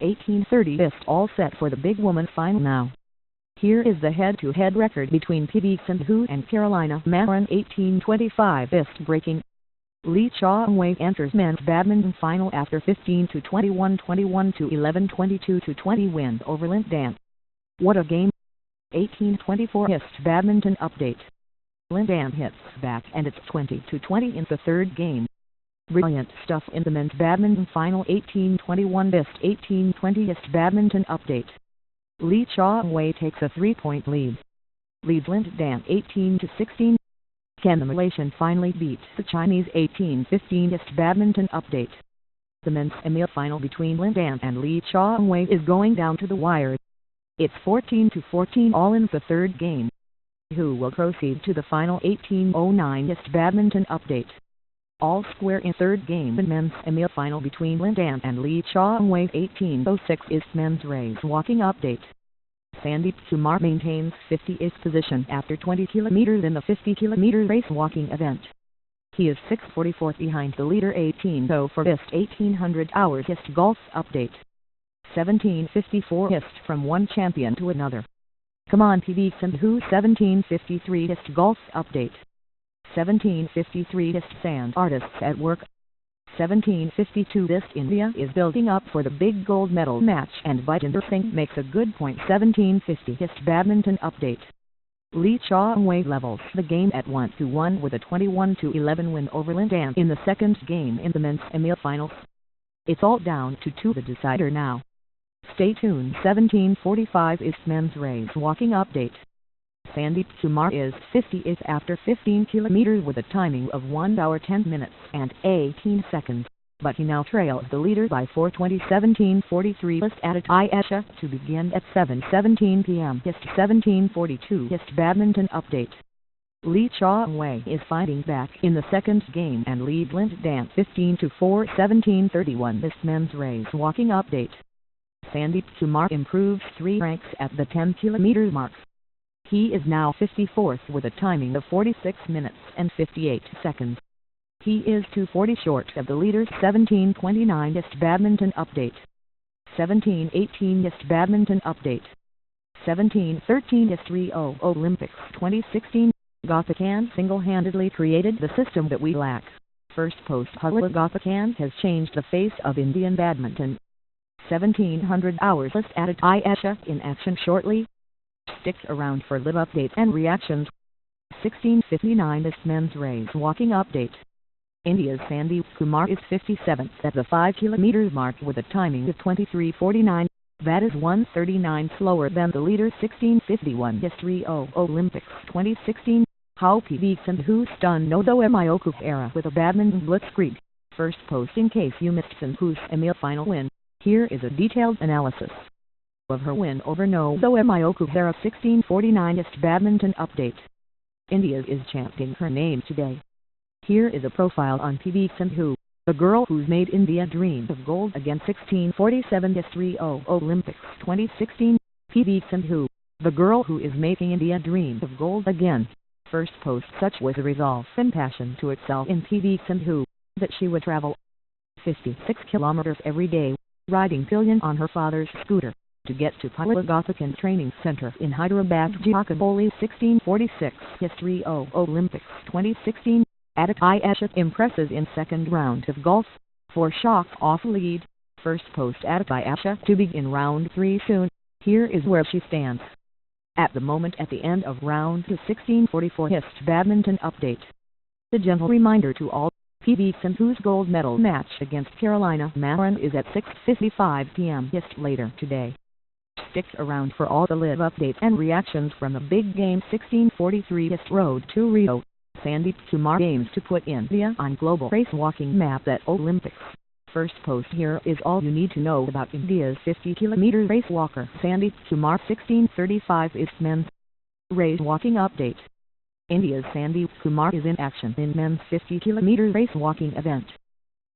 18:30 ist all set for the big woman final now. Here is the head-to-head record between PV Sindhu and Carolina Marin. 18:25 ist breaking. Lee Chao-wei enters men's badminton final after 15-21, 21-11, 22-20 win over Lin Dan. What a game! 18:24 ist badminton update. Lin Dan hits back and it's 20-20 in the third game. Brilliant stuff in the men's badminton final. 18:21 ist 18:20 ist badminton update. Lee Chao-wei takes a 3-point lead. Leads Lin Dan 18-16. Can the Malaysian finally beat the Chinese? 18:15 ist badminton update. The men's semi-final between Lin Dan and Lee Chao-wei is going down to the wire. It's 14-14 all in the third game. Who will proceed to the final? 18:09 ist badminton update. All square in third game. The men's semi-final between Lin Dan and Lee Chao-wei. 18:06 is men's race walking update. Sandeep Kumar maintains 50th position after 20 km in the 50 km race walking event. He is 6:44 behind the leader. 18:04 ist 1800 hours ist golf update. 17:54 ist from one champion to another. Come on PV Sindhu. 17:53 ist golf update. 17:53 ist sand artists at work. 17:52 ist India is building up for the big gold medal match and Vijender Singh makes a good point. 17:50 ist badminton update. Lee Chao-wei levels the game at 1-1 with a 21-11 win over Lin Dan in the second game in the men's semi-finals. It's all down to the decider now. Stay tuned. 17:45 is men's race walking update. Sandeep Kumar is 50th after 15 km with a timing of 1 hour 10 minutes and 18 seconds, but he now trails the leader by 4. 17:43 ist at Ayesha to begin at 7:17 p.m. ist 17:42 ist badminton update. Lee Chao-wei is fighting back in the second game and leads Lin Dan 15-4. 17:31 is men's race walking update. Sandeep Kumar improves 3 ranks at the 10 km mark. He is now 54th with a timing of 46 minutes and 58 seconds. He is 2:40 short of the leaders. 17:29 ist badminton update. 17:18 ist badminton update. 17:13 ist Rio Olympics 2016. Gothican single-handedly created the system that we lack. First post-Pula Gothican has changed the face of Indian badminton. 1700 hours is at Ayesha in action shortly. Stick around for live updates and reactions. 16:59 is men's race walking update. India's Sandeep Kumar is 57th at the 5 km mark with a timing of 23:49. That is 1:39 slower than the leader. 16:51 is Rio Olympics 2016. How PV Sindhu stunned Nozo Mioku era with a badminton blitzkrieg. First post in case you missed Sindhu's semi-final win. Here is a detailed analysis of her win over Nozo Mioku era. 16:49 ist badminton update. India is chanting her name today. Here is a profile on PV Sindhu, the girl who's made India dream of gold again. 16:47 ist Rio Olympics 2016. PV Sindhu, the girl who is making India dream of gold again. First post. Such was the resolve and passion to excel in PV Sindhu, that she would travel 56 kilometers every day, riding pillion on her father's scooter, to get to Pula Gothican Training Center in Hyderabad. Giacoboli. 16:46 is Rio Olympics 2016. At Ayesha impresses in second round of golf, 4 shots off lead. First post at Ayesha to begin round 3 soon. Here is where she stands at the moment at the end of round 2. 16:44 ist badminton update. The gentle reminder to all, PV Sindhu's gold medal match against Carolina Marin is at 6:55 p.m. ist later today. Stick around for all the live updates and reactions from the big game. 16:43 ist road to Rio. Sandeep Kumar aims to put India on global race walking map at Olympics. First post. Here is all you need to know about India's 50 km race walker Sandeep Kumar. 16:35 is men's race walking update. India's Sandeep Kumar is in action in men's 50 km race walking event.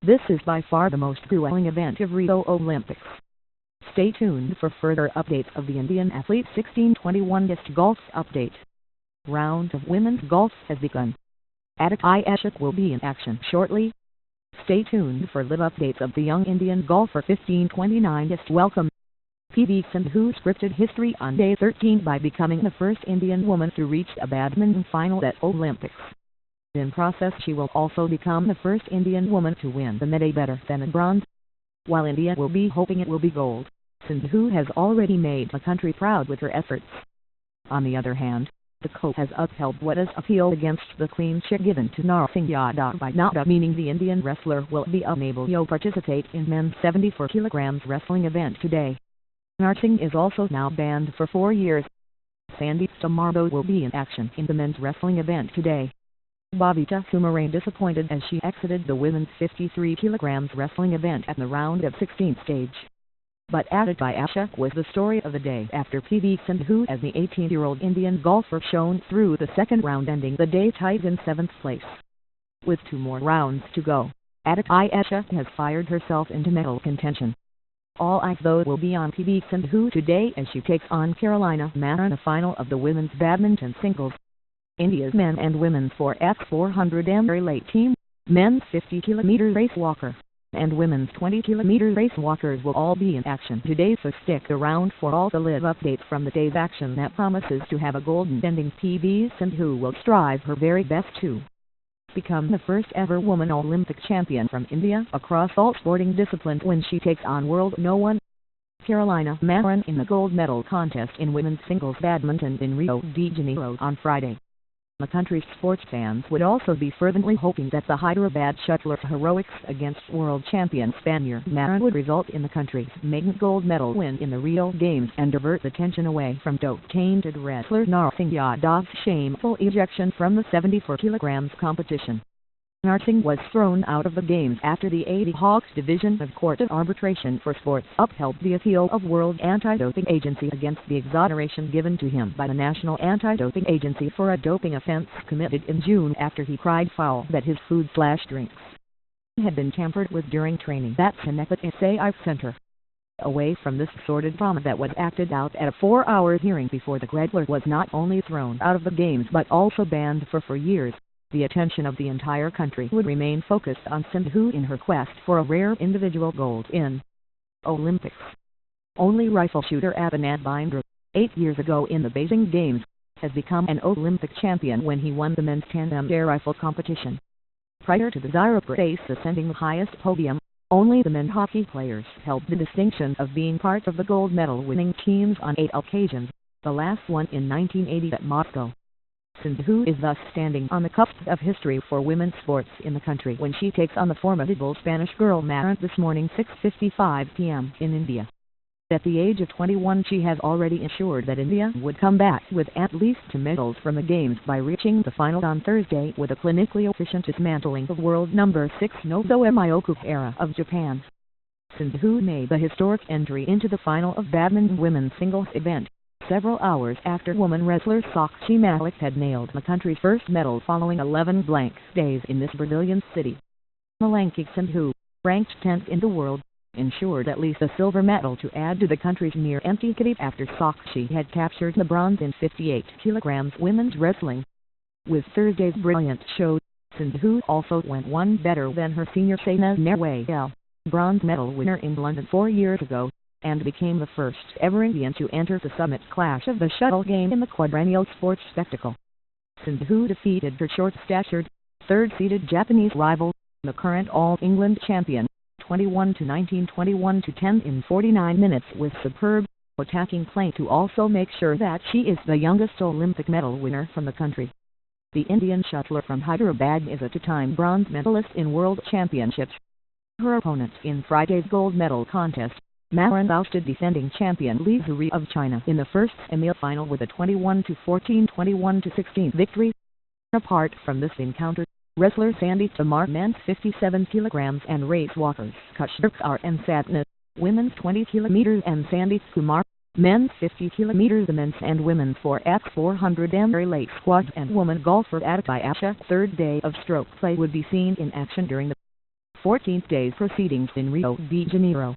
This is by far the most grueling event of Rio Olympics. Stay tuned for further updates of the Indian athlete. 16:21 ist golf update. Round of women's golf has begun. Ayesha will be in action shortly. Stay tuned for live updates of the young Indian golfer 1529th. Welcome. PV Sindhu scripted history on day 13 by becoming the first Indian woman to reach a badminton final at Olympics. In process, she will also become the first Indian woman to win the medal better than a bronze. While India will be hoping it will be gold, Sindhu has already made the country proud with her efforts. On the other hand, the coach has upheld what is appeal against the clean sheet given to Narsingh Yadav by Nada, meaning the Indian wrestler will be unable to participate in men's 74 kg wrestling event today. Narsingh is also now banned for 4 years. Sandeep tomorrow will be in action in the men's wrestling event today. Bhavita Kumar disappointed as she exited the women's 53 kg wrestling event at the round of 16 stage. But added by Asha was the story of the day after PV Sindhu as the 18-year-old Indian golfer shone through the second round, ending the day tied in 7th place. With 2 more rounds to go, Asha has fired herself into medal contention. All eyes though will be on PV Sindhu today as she takes on Carolina Marin in the final of the women's badminton singles. India's men and women's 4x400 relay team, men's 50 km race walker, and women's 20 km race walkers will all be in action today, so stick around for all the live updates from the day's action that promises to have a golden ending. PV Sindhu will strive her very best to become the first ever woman Olympic champion from India across all sporting disciplines when she takes on world no. 1 Carolina Marin in the gold medal contest in women's singles badminton in Rio de Janeiro on Friday. The country's sports fans would also be fervently hoping that the Hyderabad shuttler's heroics against world champion Spaniard Marin would result in the country's maiden gold medal win in the Rio Games and divert attention away from dope-tainted wrestler Narsingh Yadav's shameful ejection from the 74 kg competition. Narsingh was thrown out of the Games after the 80 Hawks Division of Court of Arbitration for Sports upheld the appeal of World Anti-Doping Agency against the exoneration given to him by the National Anti-Doping Agency for a doping offense committed in June after he cried foul that his food/drinks had been tampered with during training at Sandeep SAI Center. Away from this sordid drama that was acted out at a 4-hour hearing before the Gredler was not only thrown out of the Games but also banned for 4 years, the attention of the entire country would remain focused on Sindhu in her quest for a rare individual gold in Olympics. Only rifle shooter Abhinand Bindra, 8 years ago in the Beijing Games, has become an Olympic champion when he won the men's tandem air rifle competition. Prior to the Zyrapur ace ascending the highest podium, only the men hockey players held the distinction of being part of the gold medal winning teams on 8 occasions, the last one in 1980 at Moscow. Sindhu is thus standing on the cusp of history for women's sports in the country when she takes on the formidable Spanish girl Marin this morning 6:55 p.m. in India. At the age of 21 she has already ensured that India would come back with at least 2 medals from the Games by reaching the final on Thursday with a clinically efficient dismantling of world number 6 Nozomi Okuhara of Japan. Sindhu made the historic entry into the final of badminton women's singles event several hours after woman wrestler Sakshi Malik had nailed the country's first medal following 11 blank days in this Brazilian city. Malanki Sindhu, ranked 10th in the world, ensured at least a silver medal to add to the country's near empty kitty after Sakshi had captured the bronze in 58 kg women's wrestling. With Thursday's brilliant show, Sindhu also went one better than her senior Saina Nehwal, bronze medal winner in London 4 years ago, and became the first ever Indian to enter the summit clash of the shuttle game in the quadrennial sports spectacle. Sindhu defeated her short-statured, third-seeded Japanese rival, the current All-England champion, 21-19, 21-10 in 49 minutes with superb attacking play to also make sure that she is the youngest Olympic medal winner from the country. The Indian shuttler from Hyderabad is a 2-time bronze medalist in World Championships. Her opponent in Friday's gold medal contest, Marin, ousted defending champion Li Zuri of China in the first semi-final with a 21-14, 21-16 victory. Apart from this encounter, wrestler Sandeep Kumar men's 57 kg and race walkers Kushar and Satna, women's 20 km and Sandeep Kumar, men's 50 km. The men's and women's 4x400 relay squad and woman golfer Aditya Asha third day of stroke play would be seen in action during the 14th day's proceedings in Rio de Janeiro.